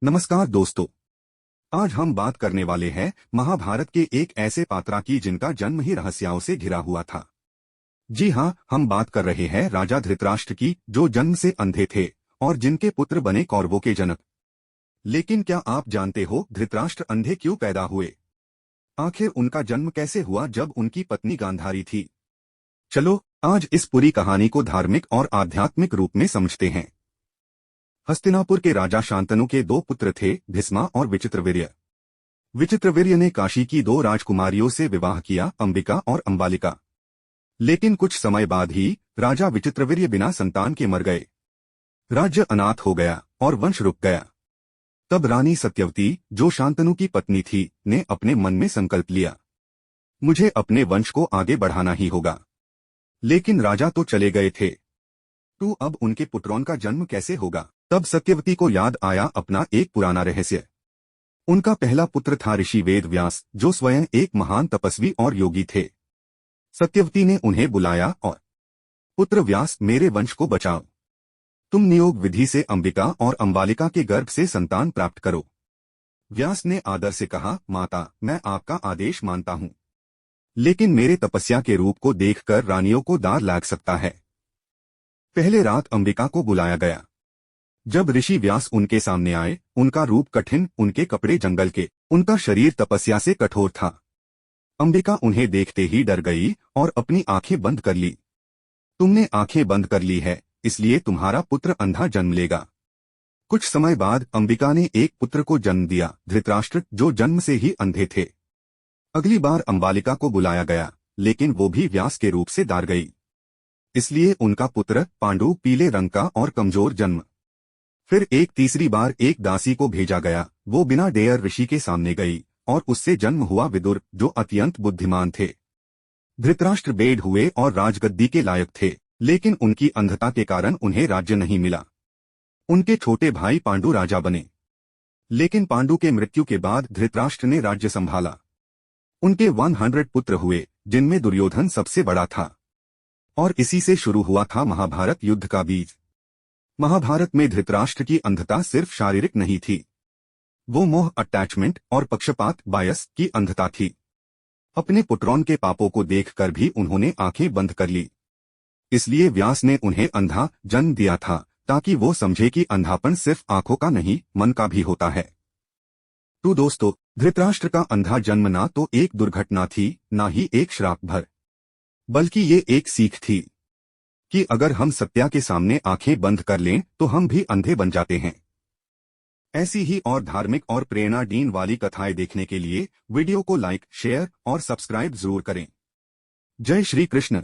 नमस्कार दोस्तों। आज हम बात करने वाले हैं महाभारत के एक ऐसे पात्रा की जिनका जन्म ही रहस्यों से घिरा हुआ था। जी हाँ, हम बात कर रहे हैं राजा धृतराष्ट्र की, जो जन्म से अंधे थे और जिनके पुत्र बने कौरवों के जनक। लेकिन क्या आप जानते हो धृतराष्ट्र अंधे क्यों पैदा हुए? आखिर उनका जन्म कैसे हुआ जब उनकी पत्नी गांधारी थी? चलो आज इस पूरी कहानी को धार्मिक और आध्यात्मिक रूप में समझते हैं। हस्तिनापुर के राजा शांतनु के दो पुत्र थे, भीष्मा और विचित्रवीर्य। विचित्रवीर्य ने काशी की दो राजकुमारियों से विवाह किया, अंबिका और अंबालिका। लेकिन कुछ समय बाद ही राजा विचित्रवीर्य बिना संतान के मर गए। राज्य अनाथ हो गया और वंश रुक गया। तब रानी सत्यवती, जो शांतनु की पत्नी थी, ने अपने मन में संकल्प लिया, मुझे अपने वंश को आगे बढ़ाना ही होगा। लेकिन राजा तो चले गए थे, तो अब उनके पुत्रों का जन्म कैसे होगा? तब सत्यवती को याद आया अपना एक पुराना रहस्य। उनका पहला पुत्र था ऋषि वेद व्यास, जो स्वयं एक महान तपस्वी और योगी थे। सत्यवती ने उन्हें बुलाया और, पुत्र व्यास, मेरे वंश को बचाओ। तुम नियोग विधि से अंबिका और अंबालिका के गर्भ से संतान प्राप्त करो। व्यास ने आदर से कहा, माता, मैं आपका आदेश मानता हूँ, लेकिन मेरे तपस्या के रूप को देखकर रानियों को दार लग सकता है। पहले रात अंबिका को बुलाया गया। जब ऋषि व्यास उनके सामने आए, उनका रूप कठिन, उनके कपड़े जंगल के, उनका शरीर तपस्या से कठोर था। अंबिका उन्हें देखते ही डर गई और अपनी आंखें बंद कर ली। तुमने आंखें बंद कर ली है, इसलिए तुम्हारा पुत्र अंधा जन्म लेगा। कुछ समय बाद अंबिका ने एक पुत्र को जन्म दिया, धृतराष्ट्र, जो जन्म से ही अंधे थे। अगली बार अंबालिका को बुलाया गया, लेकिन वो भी व्यास के रूप से दार गई। इसलिए उनका पुत्र पांडु, पीले रंग का और कमजोर जन्म। फिर एक तीसरी बार एक दासी को भेजा गया। वो बिना डेयर ऋषि के सामने गई और उससे जन्म हुआ विदुर, जो अत्यंत बुद्धिमान थे। धृतराष्ट्र बेड हुए और राजगद्दी के लायक थे, लेकिन उनकी अंधता के कारण उन्हें राज्य नहीं मिला। उनके छोटे भाई पांडु राजा बने, लेकिन पांडु के मृत्यु के बाद धृतराष्ट्र ने राज्य संभाला। उनके 100 पुत्र हुए, जिनमें दुर्योधन सबसे बड़ा था। और इसी से शुरू हुआ था महाभारत युद्ध का बीज। महाभारत में धृतराष्ट्र की अंधता सिर्फ शारीरिक नहीं थी, वो मोह, अटैचमेंट और पक्षपात, बायस की अंधता थी। अपने पुत्रों के पापों को देखकर भी उन्होंने आंखें बंद कर ली। इसलिए व्यास ने उन्हें अंधा जन्म दिया था, ताकि वो समझे कि अंधापन सिर्फ आंखों का नहीं, मन का भी होता है। तो दोस्तों, धृतराष्ट्र का अंधा जन्म ना तो एक दुर्घटना थी, ना ही एक श्राप भर, बल्कि ये एक सीख थी कि अगर हम सत्या के सामने आंखें बंद कर लें तो हम भी अंधे बन जाते हैं। ऐसी ही और धार्मिक और प्रेरणादायी वाली कथाएं देखने के लिए वीडियो को लाइक, शेयर और सब्सक्राइब जरूर करें। जय श्री कृष्ण।